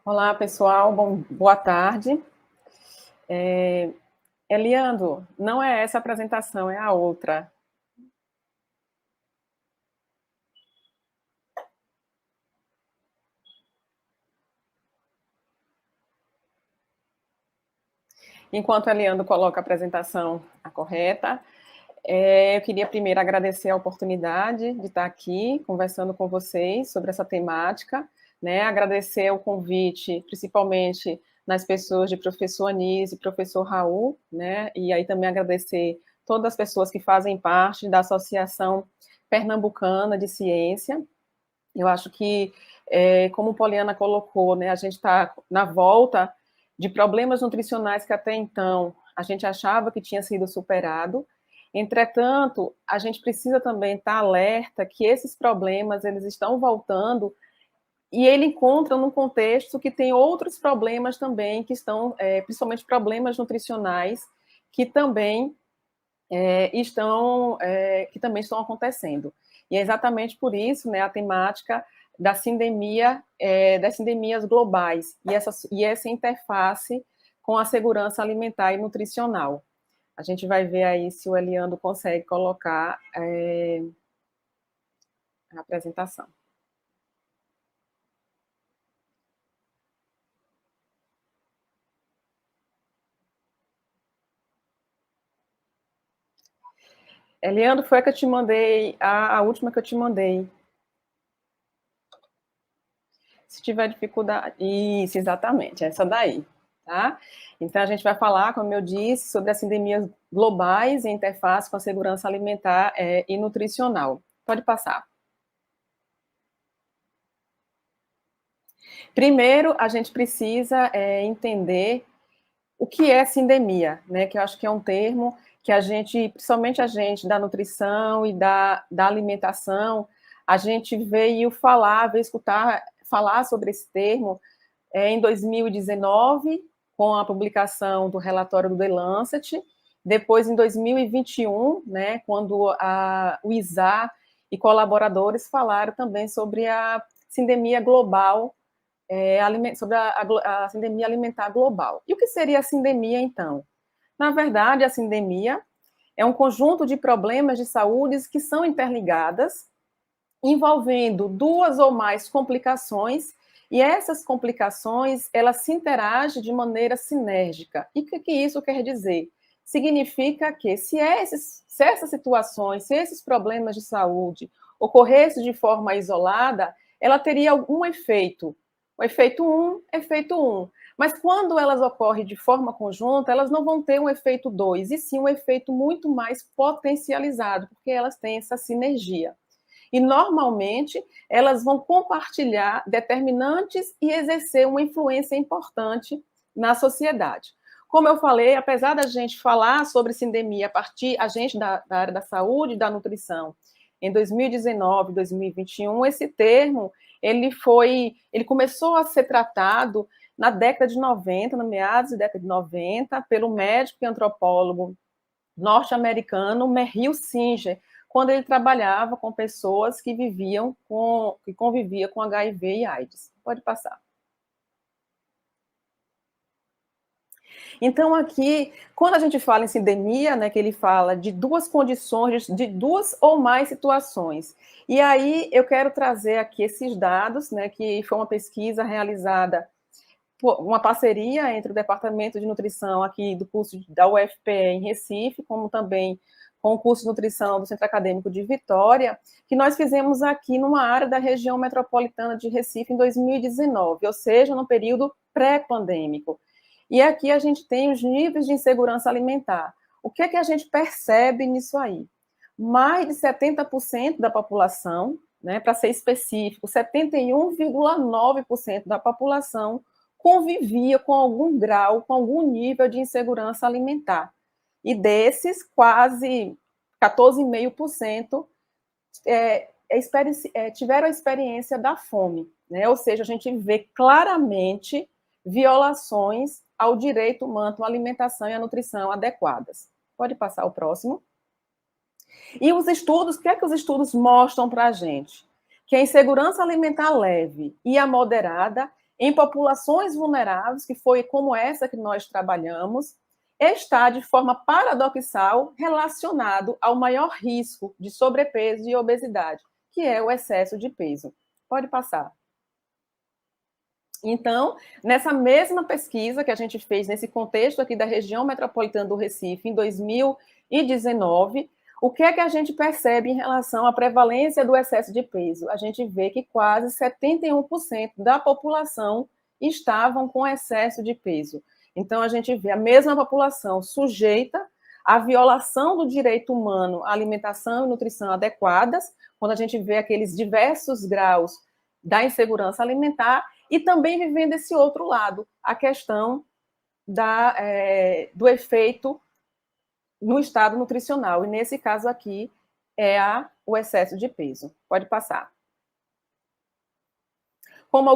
Olá, pessoal, boa tarde. Eliando, não é essa apresentação, é a outra. Enquanto a Eliando coloca a apresentação correta, eu queria primeiro agradecer a oportunidade de estar aqui conversando com vocês sobre essa temática, né? Agradecer o convite, principalmente nas pessoas de professor Anísio e professor Raul, né? E aí também agradecer todas as pessoas que fazem parte da Associação Pernambucana de Ciência. Eu acho que, como Poliana colocou, né, a gente está na volta de problemas nutricionais que até então a gente achava que tinha sido superado. Entretanto, a gente precisa também estar alerta que esses problemas eles estão voltando e ele encontra num contexto que tem outros problemas também que estão, principalmente problemas nutricionais, que também que também estão acontecendo. E é exatamente por isso, né, a temática da sindemia, das sindemias globais e essa interface com a segurança alimentar e nutricional. A gente vai ver aí se o Eliando consegue colocar a apresentação. Eliando, foi a que eu te mandei, a última que eu te mandei. Se tiver dificuldade. Isso, exatamente, essa daí. Tá? Então, a gente vai falar, como eu disse, sobre as sindemias globais e interface com a segurança alimentar e nutricional. Pode passar. Primeiro, a gente precisa entender o que é sindemia, né? Que eu acho que é um termo que a gente, principalmente a gente da nutrição e da alimentação, a gente veio escutar falar sobre esse termo em 2019, com a publicação do relatório do The Lancet, depois em 2021, né, quando o ISA e colaboradores falaram também sobre a sindemia global, sobre a sindemia alimentar global. E o que seria a sindemia, então? Na verdade, a sindemia é um conjunto de problemas de saúde que são interligadas, envolvendo duas ou mais complicações, e essas complicações, elas se interagem de maneira sinérgica. E o que isso quer dizer? Significa que se essas situações, se esses problemas de saúde ocorressem de forma isolada, ela teria algum efeito. O efeito 1, efeito 1. Mas quando elas ocorrem de forma conjunta, elas não vão ter um efeito 2, e sim um efeito muito mais potencializado, porque elas têm essa sinergia. E, normalmente, elas vão compartilhar determinantes e exercer uma influência importante na sociedade. Como eu falei, apesar da gente falar sobre sindemia a gente da área da saúde e da nutrição, em 2019, 2021, esse termo ele começou a ser tratado na década de 90, no meados da década de 90, pelo médico e antropólogo norte-americano Merrill Singer, quando ele trabalhava com pessoas que conviviam com HIV e AIDS. Pode passar. Então, aqui, quando a gente fala em sindemia, né, que ele fala de duas condições, de duas ou mais situações. E aí eu quero trazer aqui esses dados, né, que foi uma pesquisa realizada uma parceria entre o Departamento de Nutrição aqui do curso da UFPE em Recife, como também com o curso de Nutrição do Centro Acadêmico de Vitória, que nós fizemos aqui numa área da região metropolitana de Recife em 2019, ou seja, no período pré-pandêmico. E aqui a gente tem os níveis de insegurança alimentar. O que é que a gente percebe nisso aí? Mais de 70% da população, né, para ser específico, 71,9% da população convivia com algum grau, com algum nível de insegurança alimentar. E desses, quase 14,5% tiveram a experiência da fome, né? Ou seja, a gente vê claramente violações ao direito humano à alimentação e à nutrição adequadas. Pode passar o próximo. E os estudos, o que é que os estudos mostram para a gente? Que a insegurança alimentar leve e a moderada em populações vulneráveis, que foi como essa que nós trabalhamos, está, de forma paradoxal, relacionado ao maior risco de sobrepeso e obesidade, que é o excesso de peso. Pode passar. Então, nessa mesma pesquisa que a gente fez nesse contexto aqui da região metropolitana do Recife, em 2019, o que é que a gente percebe em relação à prevalência do excesso de peso? A gente vê que quase 71% da população estavam com excesso de peso. Então, a gente vê a mesma população sujeita à violação do direito humano à alimentação e nutrição adequadas, quando a gente vê aqueles diversos graus da insegurança alimentar, e também vivendo esse outro lado, a questão do efeito no estado nutricional. E nesse caso aqui é o excesso de peso. Pode passar. Como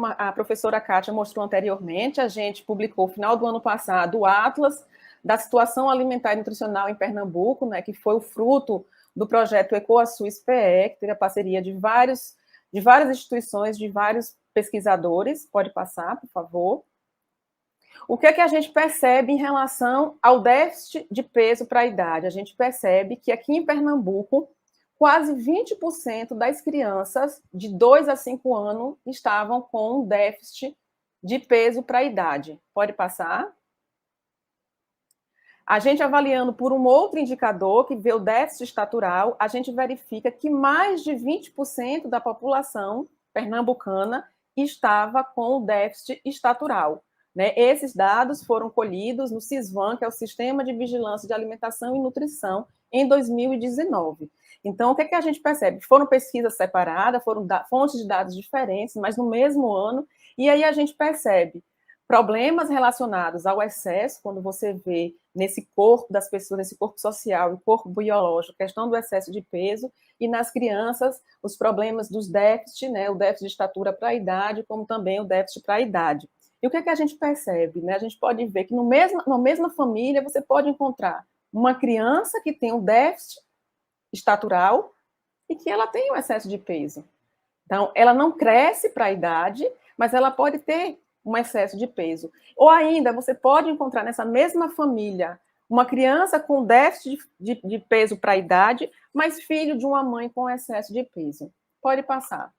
a professora Kátia mostrou anteriormente, a gente publicou no final do ano passado o Atlas da Situação Alimentar e Nutricional em Pernambuco, né, que foi o fruto do projeto EcoASUS PE, que teve a parceria de várias instituições, de vários pesquisadores. Pode passar, por favor. O que é que a gente percebe em relação ao déficit de peso para a idade? A gente percebe que aqui em Pernambuco, quase 20% das crianças de 2 a 5 anos estavam com um déficit de peso para a idade. Pode passar. A gente avaliando por um outro indicador, que vê o déficit estatural, a gente verifica que mais de 20% da população pernambucana estava com o déficit estatural. Né? Esses dados foram colhidos no SISVAN, que é o Sistema de Vigilância de Alimentação e Nutrição, em 2019. Então, o que é que a gente percebe? Foram pesquisas separadas, foram fontes de dados diferentes, mas no mesmo ano, e aí a gente percebe problemas relacionados ao excesso, quando você vê nesse corpo das pessoas, nesse corpo social e corpo biológico, questão do excesso de peso, e nas crianças, os problemas dos déficits, né, o déficit de estatura para a idade, como também o déficit para a idade. E o que é que a gente percebe? Né? A gente pode ver que na mesma família você pode encontrar uma criança que tem um déficit estatural e que ela tem um excesso de peso. Então, ela não cresce para a idade, mas ela pode ter um excesso de peso. Ou ainda, você pode encontrar nessa mesma família uma criança com déficit de peso para a idade, mas filho de uma mãe com excesso de peso. Pode passar.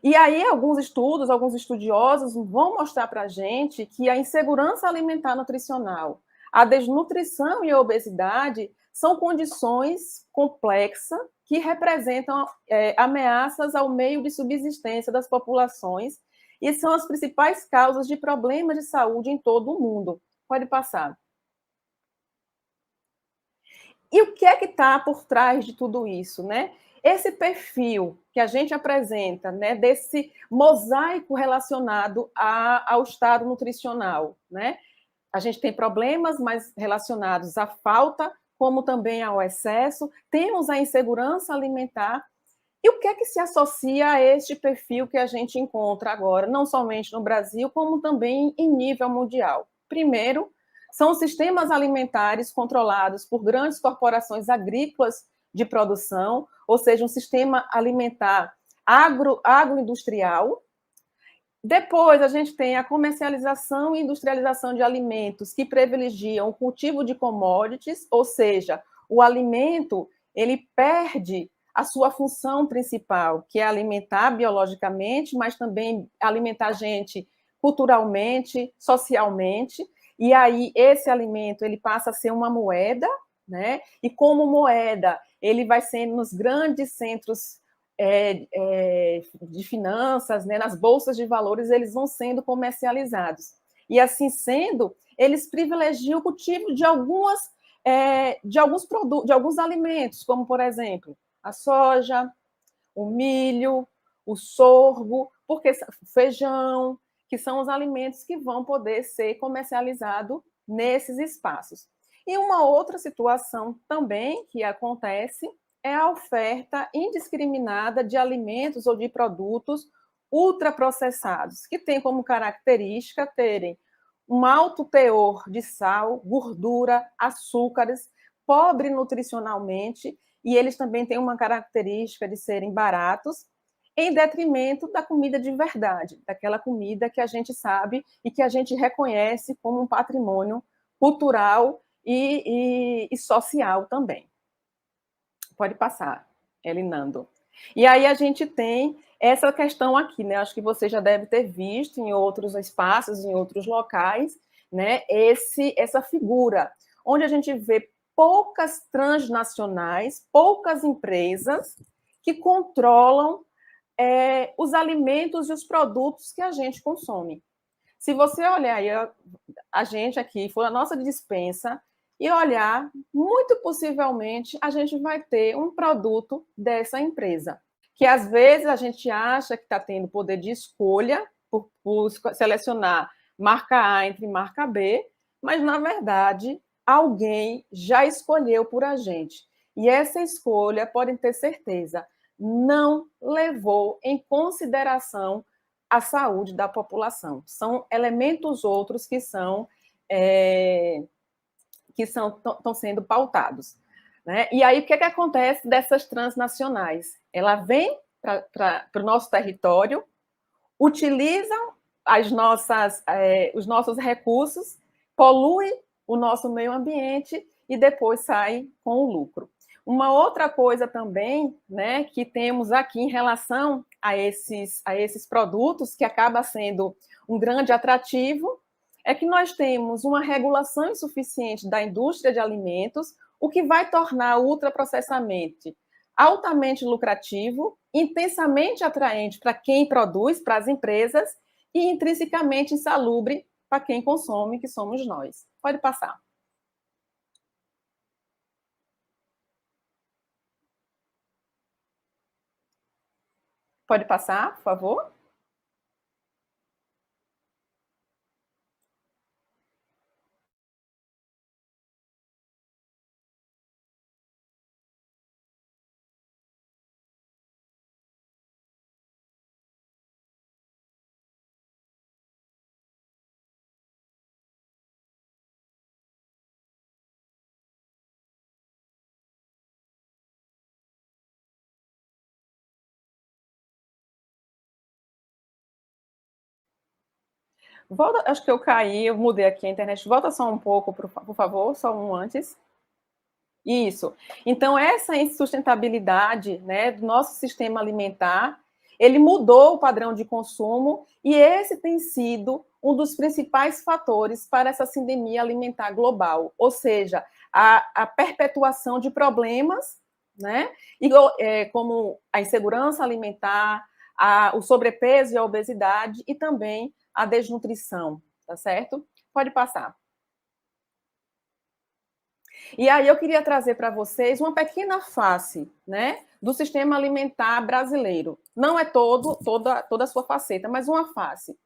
E aí, alguns estudos, alguns estudiosos vão mostrar para a gente que a insegurança alimentar nutricional, a desnutrição e a obesidade são condições complexas que representam ameaças ao meio de subsistência das populações e são as principais causas de problemas de saúde em todo o mundo. Pode passar. E o que é que está por trás de tudo isso, né? Esse perfil que a gente apresenta, né, desse mosaico relacionado ao estado nutricional, né? A gente tem problemas mais relacionados à falta, como também ao excesso, temos a insegurança alimentar. E o que é que se associa a este perfil que a gente encontra agora, não somente no Brasil, como também em nível mundial? Primeiro, são os sistemas alimentares controlados por grandes corporações agrícolas de produção, ou seja, um sistema alimentar agroindustrial. Depois, a gente tem a comercialização e industrialização de alimentos que privilegiam o cultivo de commodities, ou seja, o alimento ele perde a sua função principal, que é alimentar biologicamente, mas também alimentar a gente culturalmente, socialmente, e aí esse alimento ele passa a ser uma moeda, né? E como moeda, ele vai ser nos grandes centros de finanças, né, nas bolsas de valores, eles vão sendo comercializados. E assim sendo, eles privilegiam o cultivo de alguns produtos, de alguns alimentos, como, por exemplo, a soja, o milho, o sorgo, porque feijão, que são os alimentos que vão poder ser comercializados nesses espaços. E uma outra situação também que acontece é a oferta indiscriminada de alimentos ou de produtos ultraprocessados, que têm como característica terem um alto teor de sal, gordura, açúcares, pobre nutricionalmente, e eles também têm uma característica de serem baratos em detrimento da comida de verdade, daquela comida que a gente sabe e que a gente reconhece como um patrimônio cultural e social também. Pode passar, Elinando. E aí a gente tem essa questão aqui, né? Acho que você já deve ter visto em outros espaços, em outros locais, né? Essa figura, onde a gente vê poucas transnacionais, poucas empresas que controlam os alimentos e os produtos que a gente consome. Se você olhar aí, a gente aqui, for a nossa despensa, e olhar, muito possivelmente a gente vai ter um produto dessa empresa, que às vezes a gente acha que está tendo poder de escolha por selecionar marca A entre marca B, mas na verdade alguém já escolheu por a gente. E essa escolha, podem ter certeza, não levou em consideração a saúde da população. São elementos outros que estão sendo pautados. Né? E aí, o que acontece dessas transnacionais? Ela vem para o nosso território, utilizam os nossos recursos, polui o nosso meio ambiente e depois sai com o lucro. Uma outra coisa também, né, que temos aqui em relação a esses produtos, que acaba sendo um grande atrativo, é que nós temos uma regulação insuficiente da indústria de alimentos, o que vai tornar o ultraprocessamento altamente lucrativo, intensamente atraente para quem produz, para as empresas, e intrinsecamente insalubre para quem consome, que somos nós. Pode passar. Pode passar, por favor? Volta, acho que eu caí, eu mudei aqui a internet. Volta só um pouco, por favor, só um antes. Isso. Então, essa insustentabilidade, né, do nosso sistema alimentar, ele mudou o padrão de consumo e esse tem sido um dos principais fatores para essa sindemia alimentar global, ou seja, a perpetuação de problemas, né, como a insegurança alimentar, o sobrepeso e a obesidade e também a desnutrição, tá certo? Pode passar. E aí eu queria trazer para vocês uma pequena face, né, do sistema alimentar brasileiro. Não é toda a sua faceta, mas uma face.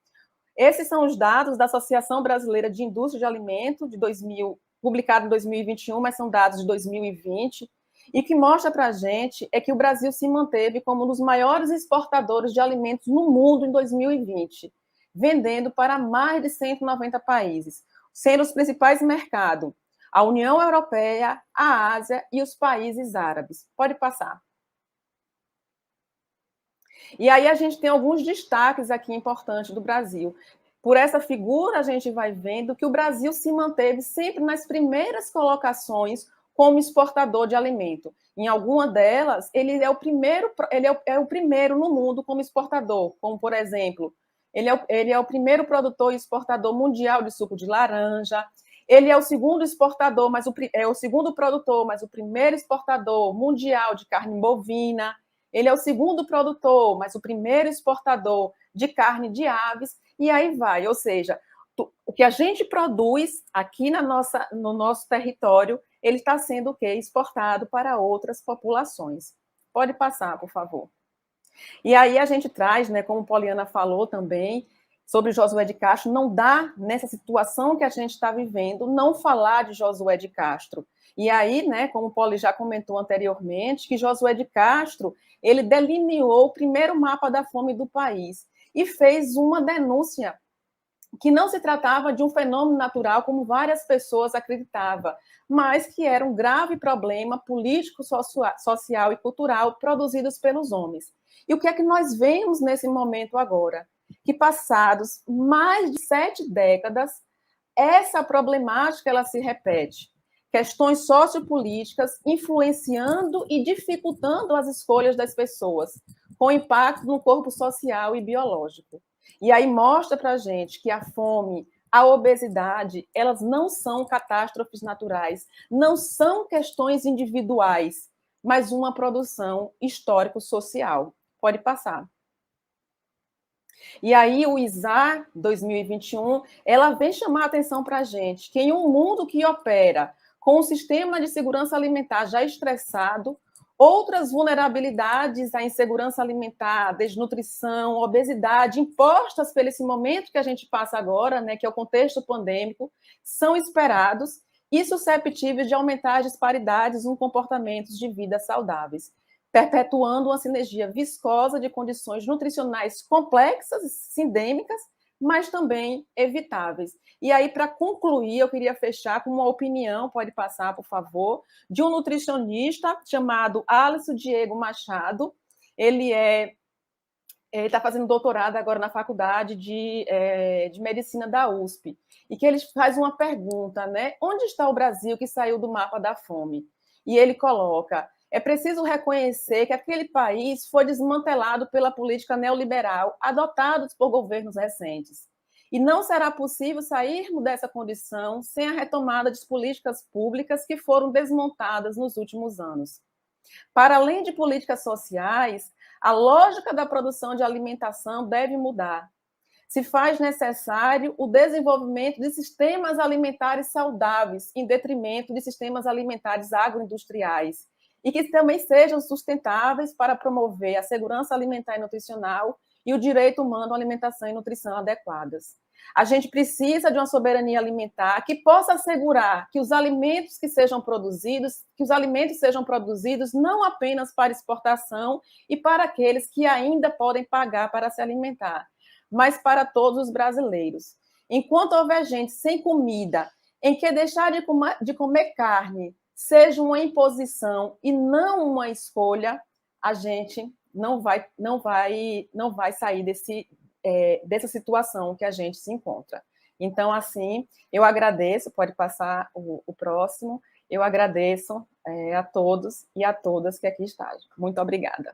Esses são os dados da Associação Brasileira de Indústria de Alimentos de 2000, publicado em 2021, mas são dados de 2020, e que mostra para a gente é que o Brasil se manteve como um dos maiores exportadores de alimentos no mundo em 2020, vendendo para mais de 190 países, sendo os principais mercados a União Europeia, a Ásia e os países árabes. Pode passar. E aí a gente tem alguns destaques aqui importantes do Brasil. Por essa figura, a gente vai vendo que o Brasil se manteve sempre nas primeiras colocações como exportador de alimento. Em alguma delas, ele é o primeiro no mundo como exportador, como, por exemplo, ele é o primeiro produtor e exportador mundial de suco de laranja, ele é o segundo exportador, é o segundo produtor, mas o primeiro exportador mundial de carne bovina. Ele é o segundo produtor, mas o primeiro exportador de carne de aves, e aí vai. Ou seja, o que a gente produz aqui no nosso território, ele está sendo o quê? Exportado para outras populações. Pode passar, por favor. E aí a gente traz, né, como Poliana falou também, sobre Josué de Castro, não dá, nessa situação que a gente está vivendo, não falar de Josué de Castro. E aí, né, como o Poli já comentou anteriormente, que Josué de Castro, ele delineou o primeiro mapa da fome do país e fez uma denúncia que não se tratava de um fenômeno natural, como várias pessoas acreditavam, mas que era um grave problema político, social e cultural produzidos pelos homens. E o que é que nós vemos nesse momento agora? Que passados mais de 7 décadas, essa problemática ela se repete. Questões sociopolíticas influenciando e dificultando as escolhas das pessoas, com impacto no corpo social e biológico. E aí mostra para a gente que a fome, a obesidade, elas não são catástrofes naturais, não são questões individuais, mas uma produção histórico-social. Pode passar. E aí o ISAR 2021, ela vem chamar a atenção para a gente que em um mundo que opera com o sistema de segurança alimentar já estressado, outras vulnerabilidades à insegurança alimentar, desnutrição, obesidade, impostas pelo esse momento que a gente passa agora, né, que é o contexto pandêmico, são esperados e susceptíveis de aumentar as disparidades em comportamentos de vida saudáveis, perpetuando uma sinergia viscosa de condições nutricionais complexas, sindêmicas, mas também evitáveis. E aí, para concluir, eu queria fechar com uma opinião, pode passar, por favor, de um nutricionista chamado Alisson Diego Machado. Ele está fazendo doutorado agora na Faculdade de Medicina da USP, e que ele faz uma pergunta, né? Onde está o Brasil que saiu do mapa da fome? E ele coloca: é preciso reconhecer que aquele país foi desmantelado pela política neoliberal adotada por governos recentes. E não será possível sairmos dessa condição sem a retomada de políticas públicas que foram desmontadas nos últimos anos. Para além de políticas sociais, a lógica da produção de alimentação deve mudar. Se faz necessário o desenvolvimento de sistemas alimentares saudáveis, em detrimento de sistemas alimentares agroindustriais, e que também sejam sustentáveis para promover a segurança alimentar e nutricional e o direito humano à alimentação e nutrição adequadas. A gente precisa de uma soberania alimentar que possa assegurar que os alimentos sejam produzidos não apenas para exportação e para aqueles que ainda podem pagar para se alimentar, mas para todos os brasileiros. Enquanto houver gente sem comida, em que deixar de comer carne seja uma imposição e não uma escolha, a gente não vai sair dessa situação que a gente se encontra. Então, assim, eu agradeço, pode passar o próximo, eu agradeço a todos e a todas que aqui estão. Muito obrigada.